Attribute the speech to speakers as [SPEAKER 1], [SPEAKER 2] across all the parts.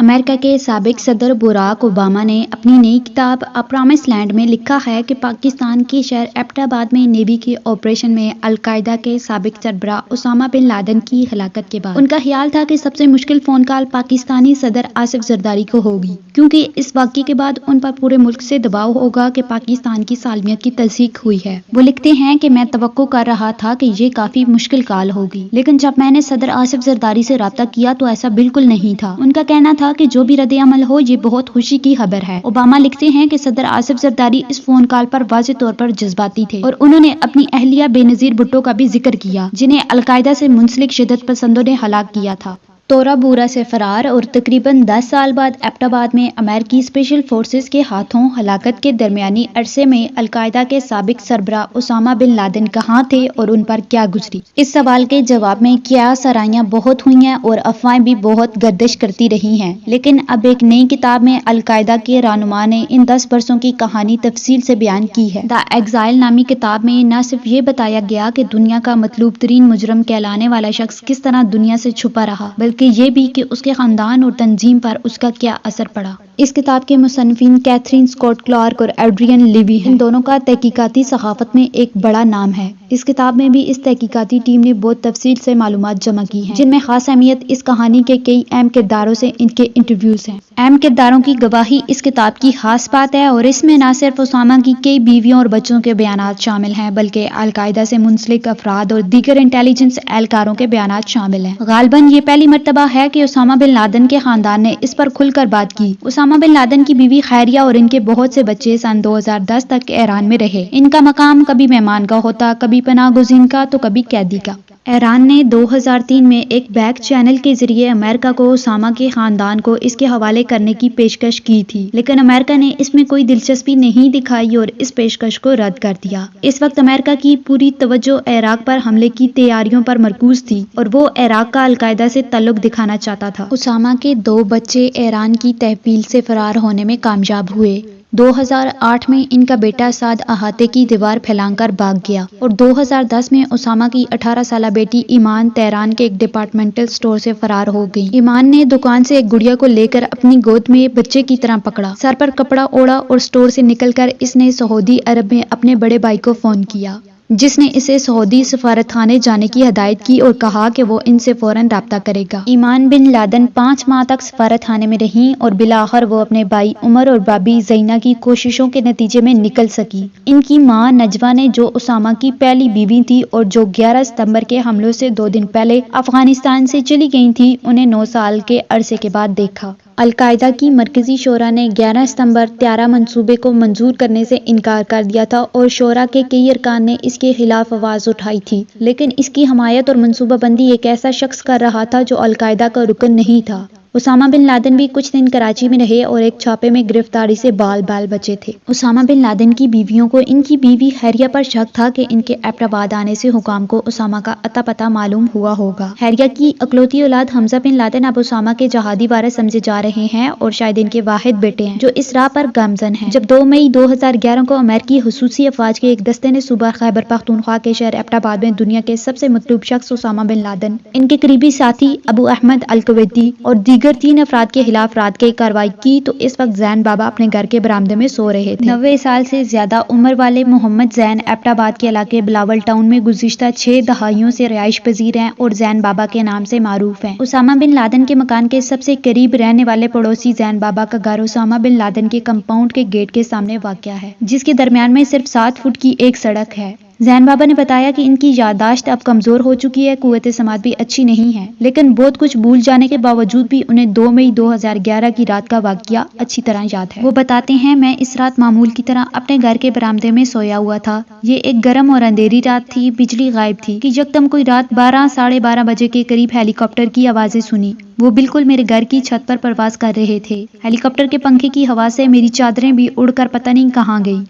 [SPEAKER 1] امریکہ کے سابق صدر براک اوباما نے اپنی نئی کتاب اے پرامس لینڈ میں لکھا ہے کہ پاکستان کے شہر ایبٹ آباد میں نیوی کے آپریشن میں القاعدہ کے سابق سربراہ اسامہ بن لادن کی ہلاکت کے بعد ان کا خیال تھا کہ سب سے مشکل فون کال پاکستانی صدر آصف زرداری کو ہوگی، کیونکہ اس واقعے کے بعد ان پر پورے ملک سے دباؤ ہوگا کہ پاکستان کی سالمیت کی تصدیق ہوئی ہے۔ وہ لکھتے ہیں کہ میں توقع کر رہا تھا کہ یہ کافی مشکل کال ہوگی، لیکن جب میں نے صدر آصف زرداری سے رابطہ کیا تو ایسا بالکل نہیں تھا۔ ان کا کہنا تھا کہ جو بھی رد عمل ہو یہ بہت خوشی کی خبر ہے۔ اوباما لکھتے ہیں کہ صدر آصف زرداری اس فون کال پر واضح طور پر جذباتی تھے اور انہوں نے اپنی اہلیہ بے نظیر بھٹو کا بھی ذکر کیا، جنہیں القاعدہ سے منسلک شدت پسندوں نے ہلاک کیا تھا۔ تورا بورا سے فرار اور تقریباً 10 سال بعد ایبٹ آباد میں امریکی اسپیشل فورسز کے ہاتھوں ہلاکت کے درمیانی عرصے میں القاعدہ کے سابق سربراہ اسامہ بن لادن کہاں تھے اور ان پر کیا گزری؟ اس سوال کے جواب میں کیا سرائیاں بہت ہوئی ہیں اور افواہیں بھی بہت گردش کرتی رہی ہیں، لیکن اب ایک نئی کتاب میں القاعدہ کے رہنما نے ان 10 برسوں کی کہانی تفصیل سے بیان کی ہے۔ دی ایگزائل نامی کتاب میں نہ صرف یہ بتایا گیا کہ دنیا کا مطلوب ترین مجرم کہلانے والا شخص کس طرح دنیا سے چھپا رہا، بلکہ یہ بھی کہ اس کے خاندان اور تنظیم پر اس کا کیا اثر پڑا۔ اس کتاب کے مصنفین کیتھرین اسکاٹ کلارک اور ایڈریئن لیوی ہیں۔ ان دونوں کا تحقیقاتی صحافت میں ایک بڑا نام ہے۔ اس کتاب میں بھی اس تحقیقاتی ٹیم نے بہت تفصیل سے معلومات جمع کی ہیں، جن میں خاص اہمیت اس کہانی کے کئی اہم کرداروں سے ان کے انٹرویوز ہیں۔ اہم کرداروں کی گواہی اس کتاب کی خاص بات ہے اور اس میں نہ صرف اسامہ کی کئی بیویوں اور بچوں کے بیانات شامل ہیں، بلکہ القاعدہ سے منسلک افراد اور دیگر انٹیلیجنس اہلکاروں کے بیانات شامل ہیں۔ غالباً یہ پہلی مرتبہ ہے کہ اسامہ بن لادن کے خاندان نے اس پر کھل کر بات کی۔ اسامہ بن لادن کی بیوی خیریہ اور ان کے بہت سے بچے سن 2010 تک ایران میں رہے۔ ان کا مقام کبھی مہمان کا ہوتا، کبھی پناہ گزین کا تو کبھی قیدی کا۔ ایران نے 2003 میں ایک بیک چینل کے ذریعے امریکہ کو اسامہ کے خاندان کو اس کے حوالے کرنے کی پیشکش کی تھی، لیکن امریکہ نے اس میں کوئی دلچسپی نہیں دکھائی اور اس پیشکش کو رد کر دیا۔ اس وقت امریکہ کی پوری توجہ عراق پر حملے کی تیاریوں پر مرکوز تھی اور وہ عراق کا القاعدہ سے تعلق دکھانا چاہتا تھا۔ اسامہ کے 2 بچے ایران کی تحویل سے فرار ہونے میں کامیاب ہوئے۔ 2008 میں ان کا بیٹا سعد احاطے کی دیوار پھیلان کر بھاگ گیا اور 2010 میں اسامہ کی 18 سالہ بیٹی ایمان تہران کے ایک ڈپارٹمنٹل سٹور سے فرار ہو گئی۔ ایمان نے دکان سے ایک گڑیا کو لے کر اپنی گود میں بچے کی طرح پکڑا، سر پر کپڑا اوڑھا اور سٹور سے نکل کر اس نے سعودی عرب میں اپنے بڑے بھائی کو فون کیا، جس نے اسے سعودی سفارت خانے جانے کی ہدایت کی اور کہا کہ وہ ان سے فوراً رابطہ کرے گا۔ ایمان بن لادن 5 ماہ تک سفارت خانے میں رہیں اور بالآخر وہ اپنے بھائی عمر اور بھابھی زینہ کی کوششوں کے نتیجے میں نکل سکی۔ ان کی ماں نجوہ نے، جو اسامہ کی پہلی بیوی تھی اور جو 11 ستمبر کے حملوں سے 2 دن پہلے افغانستان سے چلی گئی تھی، انہیں 9 سال کے عرصے کے بعد دیکھا۔ القاعدہ کی مرکزی شورا نے 11 ستمبر طیارہ منصوبے کو منظور کرنے سے انکار کر دیا تھا اور شورا کے کئی ارکان نے اس کے خلاف آواز اٹھائی تھی، لیکن اس کی حمایت اور منصوبہ بندی ایک ایسا شخص کر رہا تھا جو القاعدہ کا رکن نہیں تھا۔ اسامہ بن لادن بھی کچھ دن کراچی میں رہے اور ایک چھاپے میں گرفتاری سے بال بچے تھے۔ اسامہ بن لادن کی بیویوں کو ان کی بیوی خیریہ پر شک تھا کہ ان کے ایبٹ آباد آنے سے حکام کو اسامہ کا اتا پتہ معلوم ہوا ہوگا۔ خیریہ کی اکلوتی اولاد حمزہ بن لادن اب اسامہ کے جہادی وارث سمجھے جا رہے ہیں اور شاید ان کے واحد بیٹے ہیں جو اس راہ پر گامزن ہیں۔ جب 2 مئی 2011 کو امریکی خصوصی افواج کے ایک دستے نے صوبہ خیبر پختونخوا کے شہر ایبٹ آباد میں دنیا کے سب سے مطلوب شخص اسامہ بن لادن، ان کے قریبی ساتھی ابو احمد الکویتی اور دیگر 3 افراد کے خلاف رات کی کارروائی کی تو اس وقت زین بابا اپنے گھر کے برآمدے میں سو رہے تھے۔ 90 سال سے زیادہ عمر والے محمد زین ایبٹ آباد کے علاقے بلاول ٹاؤن میں گزشتہ 6 دہائیوں سے رہائش پذیر ہیں اور زین بابا کے نام سے معروف ہیں۔ اسامہ بن لادن کے مکان کے سب سے قریب رہنے والے پڑوسی زین بابا کا گھر اسامہ بن لادن کے کمپاؤنڈ کے گیٹ کے سامنے واقع ہے، جس کے درمیان میں صرف 7 فٹ کی ایک سڑک ہے۔ زین بابا نے بتایا کہ ان کی یادداشت اب کمزور ہو چکی ہے، قوت سماعت بھی اچھی نہیں ہے، لیکن بہت کچھ بھول جانے کے باوجود بھی انہیں 2 مئی 2011 کی رات کا واقعہ اچھی طرح یاد ہے۔ وہ بتاتے ہیں، میں اس رات معمول کی طرح اپنے گھر کے برآمدے میں سویا ہوا تھا۔ یہ ایک گرم اور اندھیری رات تھی، بجلی غائب تھی کہ یکدم کوئی رات 12 ساڑھے 12 بجے کے قریب ہیلی کاپٹر کی آوازیں سنی۔ وہ بالکل میرے گھر کی چھت پر پرواز کر رہے تھے۔ ہیلی کاپٹر کے پنکھے کی ہوا سے میری چادریں بھی اڑ کر پتہ نہیں کہاں گئی۔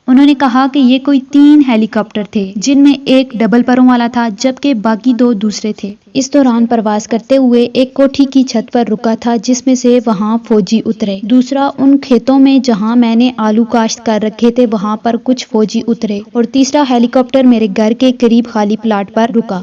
[SPEAKER 1] انہوں نے کہا کہ یہ کوئی 3 ہیلی کاپٹر تھے، جن میں ایک ڈبل پروں والا تھا جبکہ باقی 2 دوسرے تھے۔ اس دوران پرواز کرتے ہوئے ایک کوٹھی کی چھت پر رکا تھا جس میں سے وہاں فوجی اترے، دوسرا ان کھیتوں میں جہاں میں نے آلو کاشت کر رکھے تھے وہاں پر کچھ فوجی اترے، اور تیسرا ہیلی کاپٹر میرے گھر کے قریب خالی پلاٹ پر رکا۔